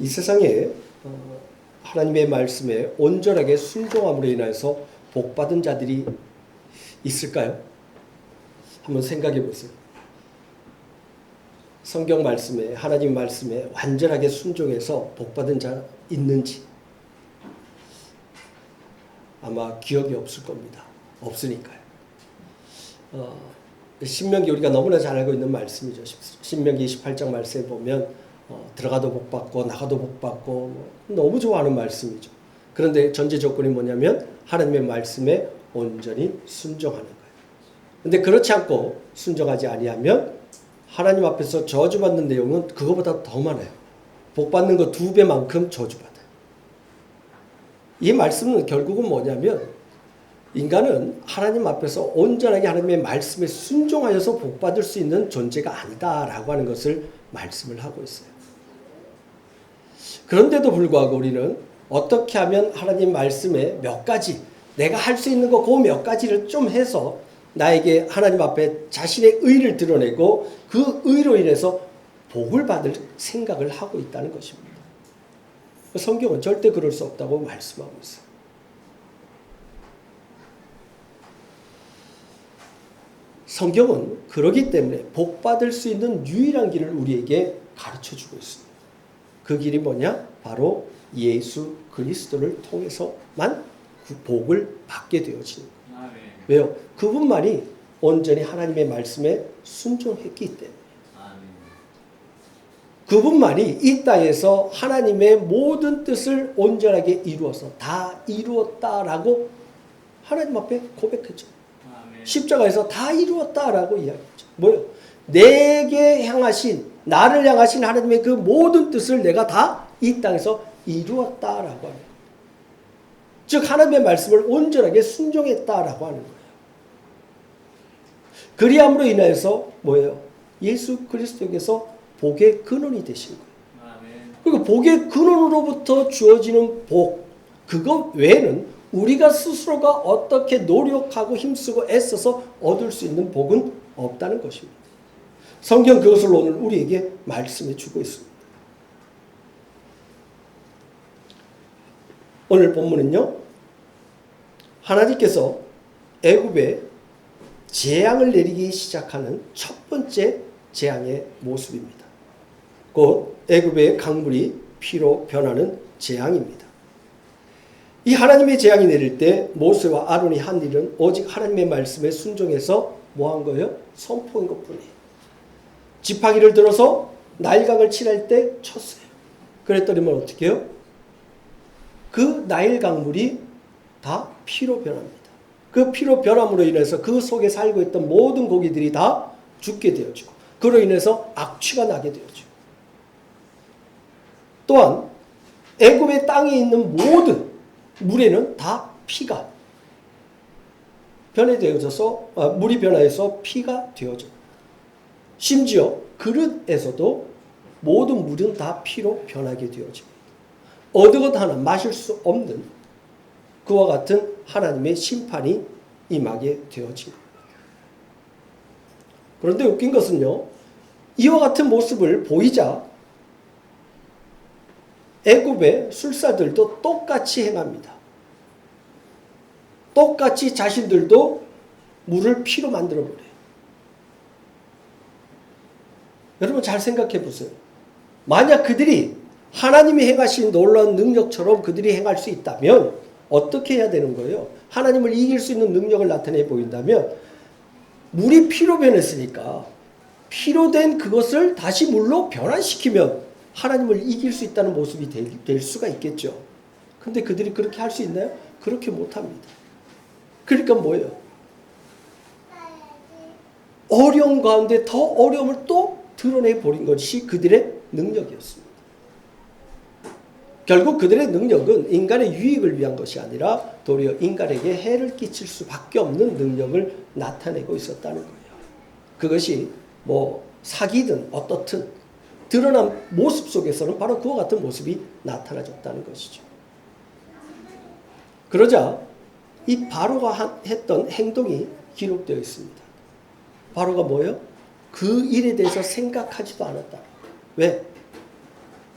이 세상에 하나님의 말씀에 온전하게 순종함으로 인해서 복받은 자들이 있을까요? 한번 생각해 보세요. 성경 말씀에, 하나님 말씀에 완전하게 순종해서 복받은 자 있는지 아마 기억이 없을 겁니다. 없으니까요. 신명기 우리가 너무나 잘 알고 있는 말씀이죠. 신명기 28장 말씀에 보면 들어가도 복받고 나가도 복받고 너무 좋아하는 말씀이죠. 그런데 전제 조건이 뭐냐면 하나님의 말씀에 온전히 순종하는 거예요. 근데 그렇지 않고 순종하지 아니하면 하나님 앞에서 저주받는 내용은 그거보다 더 많아요. 복받는 거 2배만큼 저주받아요. 이 말씀은 결국은 뭐냐면 인간은 하나님 앞에서 온전하게 하나님의 말씀에 순종하여서 복받을 수 있는 존재가 아니다라고 하는 것을 말씀을 하고 있어요. 그런데도 불구하고 우리는 어떻게 하면 하나님 말씀에 몇 가지 내가 할 수 있는 거 그 몇 가지를 좀 해서 나에게 하나님 앞에 자신의 의를 드러내고 그 의로 인해서 복을 받을 생각을 하고 있다는 것입니다. 성경은 절대 그럴 수 없다고 말씀하고 있어요. 성경은 그러기 때문에 복받을 수 있는 유일한 길을 우리에게 가르쳐주고 있습니다. 그 길이 뭐냐? 바로 예수 그리스도를 통해서만 그 복을 받게 되어지는 거예요. 왜요? 그분만이 온전히 하나님의 말씀에 순종했기 때문에. 그분만이 이 땅에서 하나님의 모든 뜻을 온전하게 이루어서 다 이루었다라고 하나님 앞에 고백했죠. 십자가에서 다 이루었다라고 이야기했죠. 뭐요? 내게 향하신, 나를 향하신 하나님의 그 모든 뜻을 내가 다 이 땅에서 이루었다라고 하는 거예요. 즉 하나님의 말씀을 온전하게 순종했다라고 하는 거예요. 그리함으로 인하여서 뭐예요? 예수 그리스도께서 복의 근원이 되신 거예요. 그리고 복의 근원으로부터 주어지는 복, 그것 외에는 우리가 스스로가 어떻게 노력하고 힘쓰고 애써서 얻을 수 있는 복은 없다는 것입니다. 성경 그것을 오늘 우리에게 말씀해 주고 있습니다. 오늘 본문은요, 하나님께서 애굽에 재앙을 내리기 시작하는 첫 번째 재앙의 모습입니다. 곧 애굽의 강물이 피로 변하는 재앙입니다. 이 하나님의 재앙이 내릴 때 모세와 아론이 한 일은 오직 하나님의 말씀에 순종해서 뭐 한 거예요? 선포한 것뿐이에요. 지팡이를 들어서 나일강을 칠할 때 쳤어요. 그랬더니 어떻게 해요? 그 나일 강물이 다 피로 변합니다. 그 피로 변함으로 인해서 그 속에 살고 있던 모든 고기들이 다 죽게 되어지고 그로 인해서 악취가 나게 되어지고 또한 애굽의 땅에 있는 모든 물에는 다 피가 변해되어져서 물이 변화해서 피가 되어져요. 심지어 그릇에서도 모든 물은 다 피로 변하게 되어집니다. 어느 것 하나 마실 수 없는 그와 같은 하나님의 심판이 임하게 되어집니다. 그런데 웃긴 것은요, 이와 같은 모습을 보이자 애굽의 술사들도 똑같이 행합니다. 똑같이 자신들도 물을 피로 만들어버려요. 여러분 잘 생각해 보세요. 만약 그들이 하나님이 행하신 놀라운 능력처럼 그들이 행할 수 있다면 어떻게 해야 되는 거예요? 하나님을 이길 수 있는 능력을 나타내 보인다면 물이 피로 변했으니까 피로 된 그것을 다시 물로 변환시키면 하나님을 이길 수 있다는 모습이 될 수가 있겠죠. 근데 그들이 그렇게 할 수 있나요? 그렇게 못합니다. 그러니까 뭐예요? 어려움 가운데 더 어려움을 또 드러내버린 것이 그들의 능력이었습니다. 결국 그들의 능력은 인간의 유익을 위한 것이 아니라 도리어 인간에게 해를 끼칠 수밖에 없는 능력을 나타내고 있었다는 거예요. 그것이 뭐 사기든 어떻든 드러난 모습 속에서는 바로 그와 같은 모습이 나타나졌다는 것이죠. 그러자 이 바로가 했던 행동이 기록되어 있습니다. 바로가 뭐예요? 그 일에 대해서 생각하지도 않았다. 왜?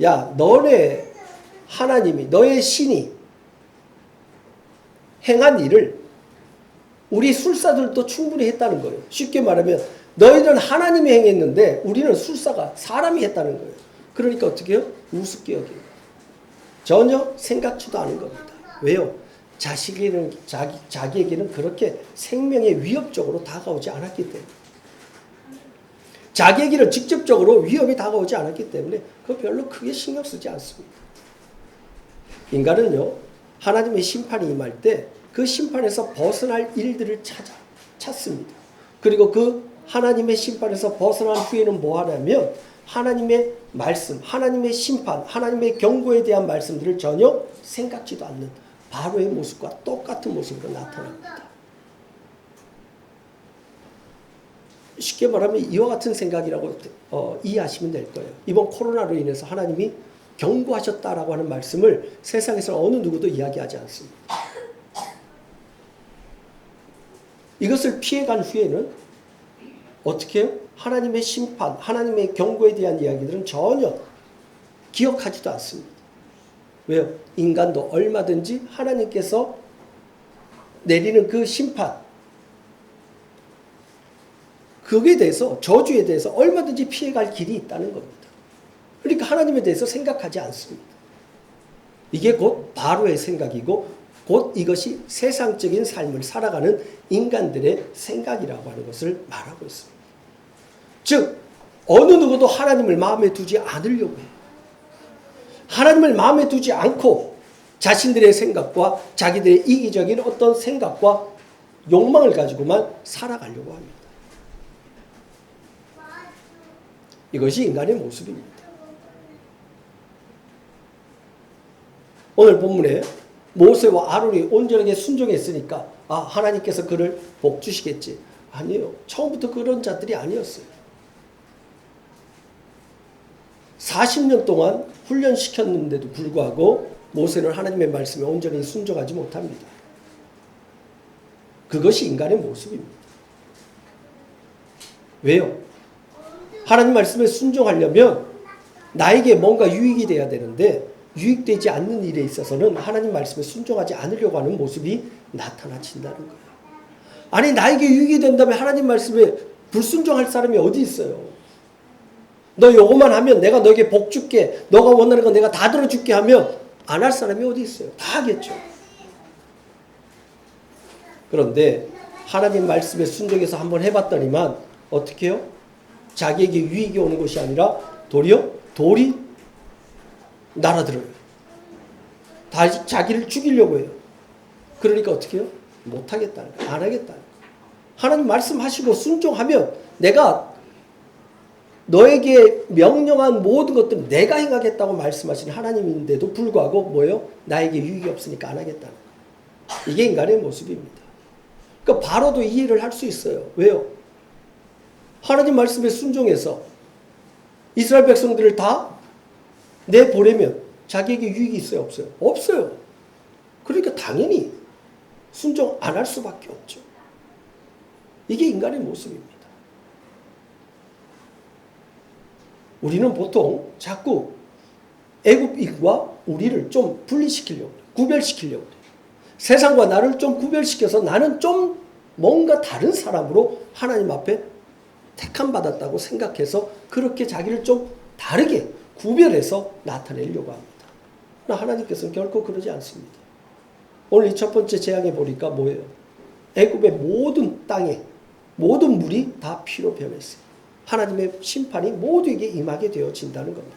야, 너네 하나님이, 너의 신이 행한 일을 우리 술사들도 충분히 했다는 거예요. 쉽게 말하면 너희들은 하나님이 행했는데 우리는 술사가 사람이 했다는 거예요. 그러니까 어떻게 해요? 우습게 여기고 전혀 생각지도 않은 겁니다. 왜요? 자기에게는 그렇게 생명에 위협적으로 다가오지 않았기 때문에, 자기에게는 직접적으로 위협이 다가오지 않았기 때문에 그거 별로 크게 신경 쓰지 않습니다. 인간은요, 하나님의 심판이 임할 때 그 심판에서 벗어날 일들을 찾습니다. 그리고 그 하나님의 심판에서 벗어난 후에는 뭐 하냐면 하나님의 말씀, 하나님의 심판, 하나님의 경고에 대한 말씀들을 전혀 생각지도 않는 바로의 모습과 똑같은 모습으로 나타납니다. 쉽게 말하면 이와 같은 생각이라고 이해하시면 될 거예요. 이번 코로나로 인해서 하나님이 경고하셨다라고 하는 말씀을 세상에서 어느 누구도 이야기하지 않습니다. 이것을 피해간 후에는 어떻게 해요? 하나님의 심판, 하나님의 경고에 대한 이야기들은 전혀 기억하지도 않습니다. 왜요? 인간도 얼마든지 하나님께서 내리는 그 심판, 그에 대해서, 저주에 대해서 얼마든지 피해갈 길이 있다는 겁니다. 그러니까 하나님에 대해서 생각하지 않습니다. 이게 곧 바로의 생각이고 곧 이것이 세상적인 삶을 살아가는 인간들의 생각이라고 하는 것을 말하고 있습니다. 즉 어느 누구도 하나님을 마음에 두지 않으려고 해요. 하나님을 마음에 두지 않고 자신들의 생각과 자기들의 이기적인 어떤 생각과 욕망을 가지고만 살아가려고 합니다. 이것이 인간의 모습입니다. 오늘 본문에 모세와 아론이 온전하게 순종했으니까 하나님께서 그를 복 주시겠지. 아니에요. 처음부터 그런 자들이 아니었어요. 40년 동안 훈련시켰는데도 불구하고 모세는 하나님의 말씀에 온전히 순종하지 못합니다. 그것이 인간의 모습입니다. 왜요? 하나님 말씀에 순종하려면 나에게 뭔가 유익이 돼야 되는데 유익되지 않는 일에 있어서는 하나님 말씀에 순종하지 않으려고 하는 모습이 나타나진다는 거예요. 아니 나에게 유익이 된다면 하나님 말씀에 불순종할 사람이 어디 있어요? 너 요거만 하면 내가 너에게 복 줄게. 너가 원하는 거 내가 다 들어줄게 하면 안 할 사람이 어디 있어요? 다 하겠죠. 그런데 하나님 말씀에 순종해서 한번 해봤더니만 어떻게 해요? 자기에게 유익이 오는 것이 아니라 도리어 돌이 날아들어요. 다시 자기를 죽이려고 해요. 그러니까 어떻게 해요? 못하겠다는 거예요. 안 하겠다는 거예요. 하나님 말씀하시고 순종하면 내가 너에게 명령한 모든 것들은 내가 행하겠다고 말씀하시는 하나님인데도 불구하고 뭐예요? 나에게 유익이 없으니까 안 하겠다는 거예요. 이게 인간의 모습입니다. 그러니까 바로도 이해를 할 수 있어요. 왜요? 하나님 말씀에 순종해서 이스라엘 백성들을 다 내보내면 자기에게 유익이 있어요? 없어요? 없어요. 그러니까 당연히 순종 안 할 수밖에 없죠. 이게 인간의 모습입니다. 우리는 보통 자꾸 애굽인과 우리를 좀 분리시키려고 해요. 구별시키려고 해요. 세상과 나를 좀 구별시켜서 나는 좀 뭔가 다른 사람으로 하나님 앞에 택함받았다고 생각해서 그렇게 자기를 좀 다르게 구별해서 나타내려고 합니다. 그러나 하나님께서는 결코 그러지 않습니다. 오늘 이 첫 번째 재앙에 보니까 뭐예요? 애굽의 모든 땅에 모든 물이 다 피로 변했어요. 하나님의 심판이 모두에게 임하게 되어진다는 겁니다.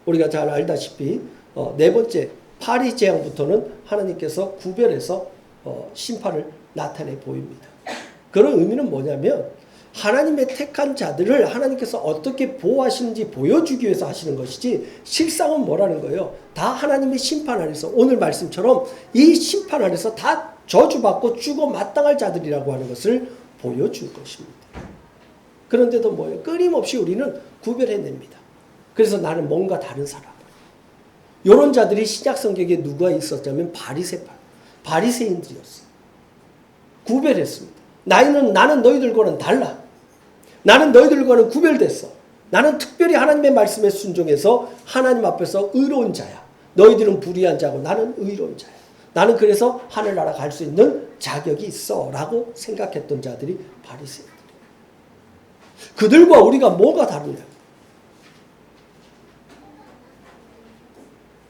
우리가 잘 알다시피 네 번째 파리 재앙부터는 하나님께서 구별해서 심판을 나타내 보입니다. 그런 의미는 뭐냐면 하나님의 택한 자들을 하나님께서 어떻게 보호하시는지 보여주기 위해서 하시는 것이지 실상은 뭐라는 거예요? 다 하나님의 심판 안에서 오늘 말씀처럼 이 심판 안에서 다 저주받고 죽어 마땅할 자들이라고 하는 것을 보여줄 것입니다. 그런데도 뭐예요? 끊임없이 우리는 구별해냅니다. 그래서 나는 뭔가 다른 사람. 이런 자들이 신약 성경에 누가 있었냐면 바리새인들이었어요. 구별했습니다. 나는 너희들과는 달라. 나는 너희들과는 구별됐어. 나는 특별히 하나님의 말씀에 순종해서 하나님 앞에서 의로운 자야. 너희들은 불의한 자고 나는 의로운 자야. 나는 그래서 하늘나라 갈 수 있는 자격이 있어 라고 생각했던 자들이 바리새인들. 그들과 우리가 뭐가 다르냐?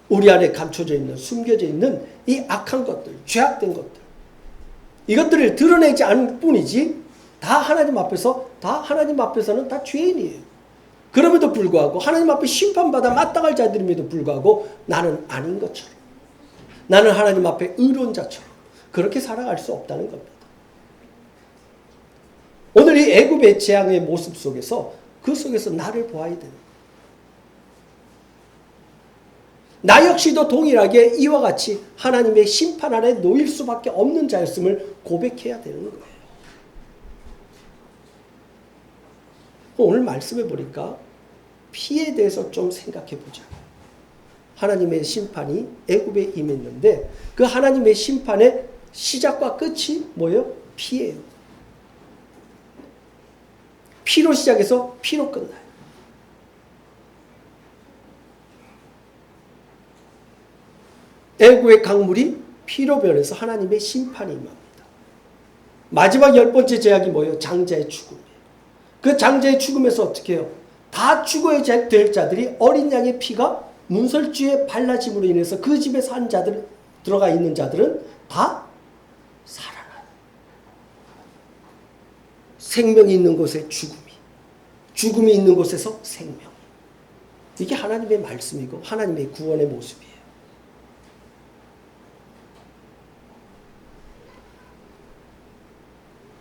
우리 안에 감춰져 있는, 숨겨져 있는 이 악한 것들, 죄악된 것들, 이것들을 드러내지 않을 뿐이지 다 하나님 앞에서는 다 죄인이에요. 그럼에도 불구하고 하나님 앞에 심판받아 마땅할 자들임에도 불구하고 나는 아닌 것처럼, 나는 하나님 앞에 의로운 자처럼 그렇게 살아갈 수 없다는 겁니다. 오늘 이 애굽의 재앙의 모습 속에서 그 속에서 나를 보아야 됩니다. 나 역시도 동일하게 이와 같이 하나님의 심판 아래 놓일 수밖에 없는 자였음을 고백해야 되는 거예요. 오늘 말씀해 보니까 피에 대해서 좀 생각해 보자. 하나님의 심판이 애굽에 임했는데 그 하나님의 심판의 시작과 끝이 뭐예요? 피예요. 피로 시작해서 피로 끝나요. 애굽의 강물이 피로 변해서 하나님의 심판이 임합니다. 마지막 10번째 재앙이 뭐예요? 장자의 죽음이에요. 그 장자의 죽음에서 어떻게 해요? 다 죽어야 될 자들이 어린 양의 피가 문설주에 발라짐으로 인해서 그 집에 산 자들, 들어가 있는 자들은 다 살아나요. 생명이 있는 곳에 죽음이 있는 곳에서 생명. 이게 하나님의 말씀이고 하나님의 구원의 모습이에요.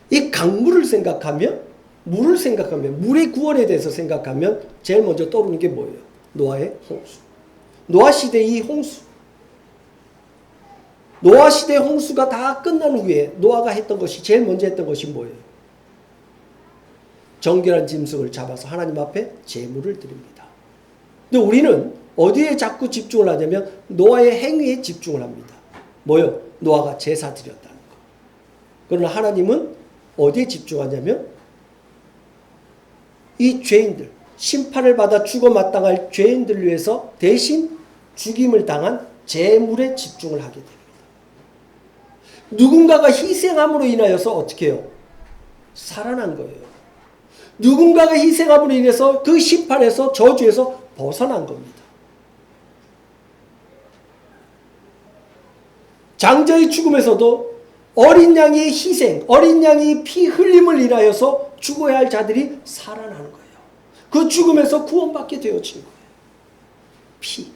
이 강물을 생각하면, 물을 생각하면, 물의 구원에 대해서 생각하면 제일 먼저 떠오르는 게 뭐예요? 노아의 홍수. 노아 시대의 이 홍수. 노아 시대의 홍수가 다 끝난 후에 노아가 했던 것이, 제일 먼저 했던 것이 뭐예요? 정결한 짐승을 잡아서 하나님 앞에 제물을 드립니다. 근데 우리는 어디에 자꾸 집중을 하냐면 노아의 행위에 집중을 합니다. 뭐요? 노아가 제사 드렸다는 거. 그러나 하나님은 어디에 집중하냐면 이 죄인들, 심판을 받아 죽어 마땅할 죄인들을 위해서 대신 죽임을 당한 제물에 집중을 하게 됩니다. 누군가가 희생함으로 인하여서 어떻게 해요? 살아난 거예요. 누군가가 희생함으로 인해서 그 심판에서, 저주에서 벗어난 겁니다. 장자의 죽음에서도 어린 양의 희생, 어린 양의 피 흘림을 인하여서 죽어야 할 자들이 살아나는 거예요. 그 죽음에서 구원받게 되어진 거예요. 피.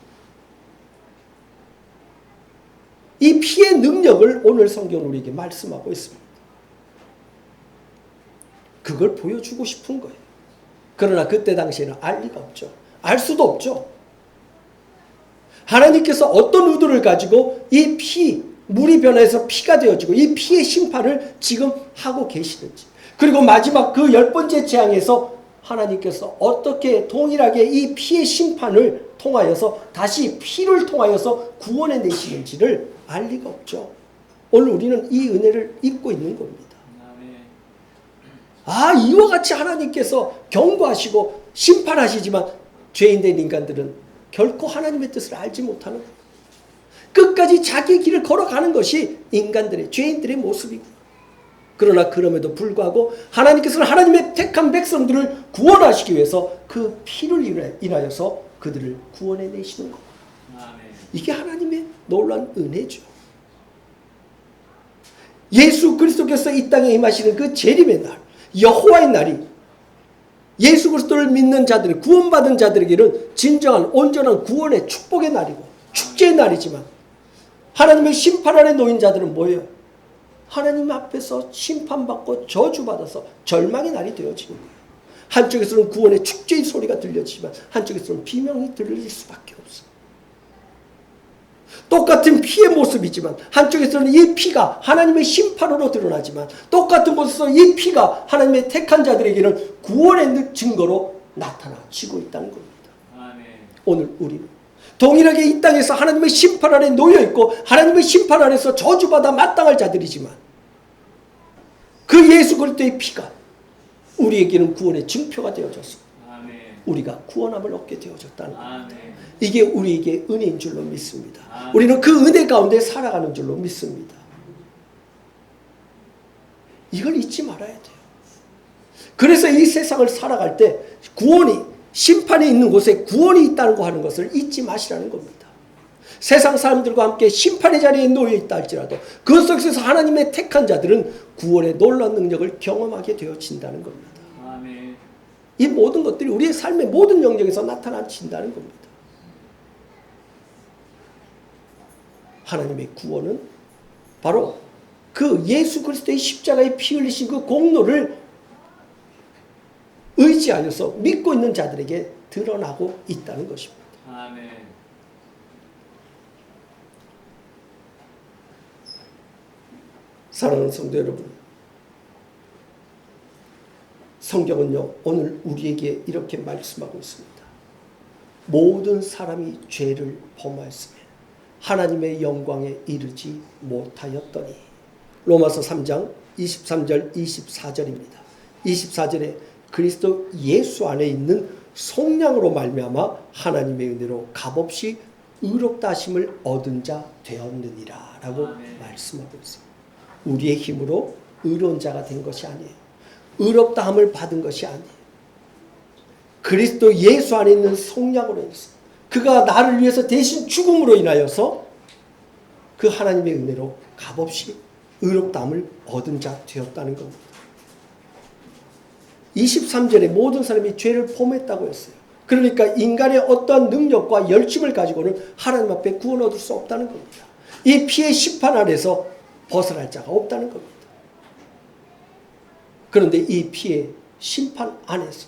이 피의 능력을 오늘 성경은 우리에게 말씀하고 있습니다. 그걸 보여주고 싶은 거예요. 그러나 그때 당시에는 알 리가 없죠. 알 수도 없죠. 하나님께서 어떤 의도를 가지고 이 피, 물이 변해서 피가 되어지고 이 피의 심판을 지금 하고 계시는지, 그리고 마지막 그 10번째 재앙에서 하나님께서 어떻게 동일하게 이 피의 심판을 통하여서 다시 피를 통하여서 구원해 내시는지를 알 리가 없죠. 오늘 우리는 이 은혜를 입고 있는 겁니다. 아, 이와 같이 하나님께서 경고하시고 심판하시지만 죄인된 인간들은 결코 하나님의 뜻을 알지 못하는 거예요. 끝까지 자기 길을 걸어가는 것이 인간들의, 죄인들의 모습이고, 그러나 그럼에도 불구하고 하나님께서는 하나님의 택한 백성들을 구원하시기 위해서 그 피를 인하여서 그들을 구원해 내시는 겁니다. 이게 하나님의 놀라운 은혜죠. 예수 그리스도께서 이 땅에 임하시는 그 재림의 날, 여호와의 날이 예수 그리스도를 믿는 자들이, 구원받은 자들에게는 진정한 온전한 구원의 축복의 날이고 축제의 날이지만, 하나님의 심판 아래 놓인 자들은 뭐예요? 하나님 앞에서 심판받고 저주받아서 절망의 날이 되어지는 거예요. 한쪽에서는 구원의 축제의 소리가 들려지지만 한쪽에서는 비명이 들릴 수밖에 없어요. 똑같은 피의 모습이지만 한쪽에서는 이 피가 하나님의 심판으로 드러나지만, 똑같은 곳에서 이 피가 하나님의 택한 자들에게는 구원의 증거로 나타나지고 있다는 겁니다. 아멘. 오늘 우리는 동일하게 이 땅에서 하나님의 심판 아래 놓여있고 하나님의 심판 아래서 저주받아 마땅할 자들이지만, 그 예수 그리스도의 피가 우리에게는 구원의 증표가 되어졌습니다. 아멘. 우리가 구원함을 얻게 되어졌다는 겁니다. 아멘. 이게 우리에게 은혜인 줄로 믿습니다. 아멘. 우리는 그 은혜 가운데 살아가는 줄로 믿습니다. 이걸 잊지 말아야 돼요. 그래서 이 세상을 살아갈 때 구원이, 심판이 있는 곳에 구원이 있다는 거 하는 것을 잊지 마시라는 겁니다. 세상 사람들과 함께 심판의 자리에 놓여 있다 할지라도 그 속에서 하나님의 택한 자들은 구원의 놀라운 능력을 경험하게 되어진다는 겁니다. 아멘. 이 모든 것들이 우리의 삶의 모든 영역에서 나타나진다는 겁니다. 하나님의 구원은 바로 그 예수 그리스도의 십자가에 피 흘리신 그 공로를 의지하여서 믿고 있는 자들에게 드러나고 있다는 것입니다. 아멘. 사랑하는 성도 여러분, 성경은요 오늘 우리에게 이렇게 말씀하고 있습니다. 모든 사람이 죄를 범하였으며 하나님의 영광에 이르지 못하였더니. 로마서 3장 23절 24절입니다. 24절에 그리스도 예수 안에 있는 속량으로 말미암아 하나님의 은혜로 값없이 의롭다 하심을 얻은 자 되었느니라 라고 말씀하고 있습니다. 우리의 힘으로 의로운 자가 된 것이 아니에요. 의롭다 함을 받은 것이 아니에요. 그리스도 예수 안에 있는 속량으로 인해서 그가 나를 위해서 대신 죽음으로 인하여서 그 하나님의 은혜로 값없이 의롭다함을 얻은 자 되었다는 겁니다. 23절에 모든 사람이 죄를 범했다고 했어요. 그러니까 인간의 어떠한 능력과 열심을 가지고는 하나님 앞에 구원 얻을 수 없다는 겁니다. 이 피의 심판 아래서 벗어날 자가 없다는 겁니다. 그런데 이 피의 심판 안에서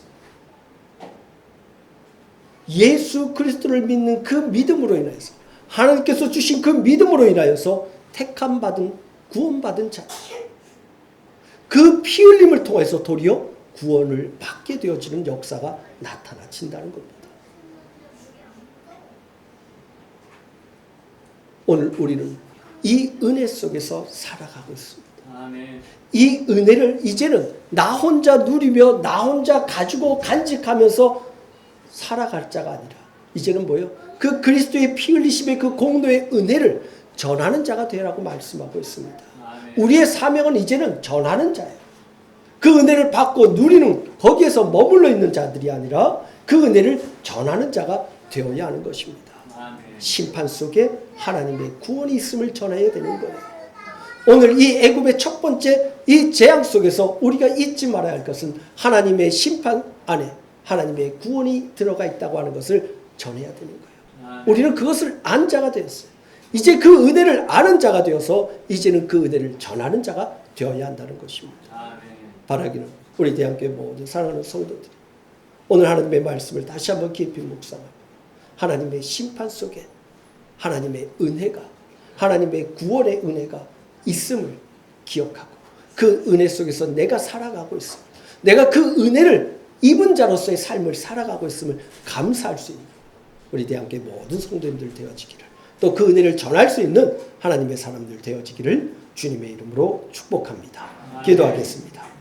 예수 그리스도를 믿는 그 믿음으로 인하여서 하나님께서 주신 그 믿음으로 인하여서 택함 받은 구원받은 자, 그 피 흘림을 통해서 도리어 구원을 받게 되어지는 역사가 나타나진다는 겁니다. 오늘 우리는 이 은혜 속에서 살아가고 있습니다. 아멘. 이 은혜를 이제는 나 혼자 누리며 나 혼자 가지고 간직하면서 살아갈 자가 아니라 이제는 뭐예요? 그 그리스도의 피 흘리심의 그 공로의 은혜를 전하는 자가 되라고 말씀하고 있습니다. 아멘. 우리의 사명은 이제는 전하는 자예요. 그 은혜를 받고 누리는 거기에서 머물러 있는 자들이 아니라 그 은혜를 전하는 자가 되어야 하는 것입니다. 아멘. 심판 속에 하나님의 구원이 있음을 전해야 되는 거예요. 오늘 이 애굽의 첫 번째 이 재앙 속에서 우리가 잊지 말아야 할 것은 하나님의 심판 안에 하나님의 구원이 들어가 있다고 하는 것을 전해야 되는 거예요. 아멘. 우리는 그것을 안 자가 되었어요. 이제 그 은혜를 아는 자가 되어서 이제는 그 은혜를 전하는 자가 되어야 한다는 것입니다. 아멘. 바라기는 우리 대한교회 모든 사랑하는 성도들이 오늘 하나님의 말씀을 다시 한번 깊이 묵상하고 하나님의 심판 속에 하나님의 은혜가 하나님의 구원의 은혜가 있음을 기억하고 그 은혜 속에서 내가 살아가고 있음, 내가 그 은혜를 입은 자로서의 삶을 살아가고 있음을 감사할 수 있는 우리 대한교회 모든 성도님들 되어지기를, 또 그 은혜를 전할 수 있는 하나님의 사람들 되어지기를 주님의 이름으로 축복합니다. 기도하겠습니다.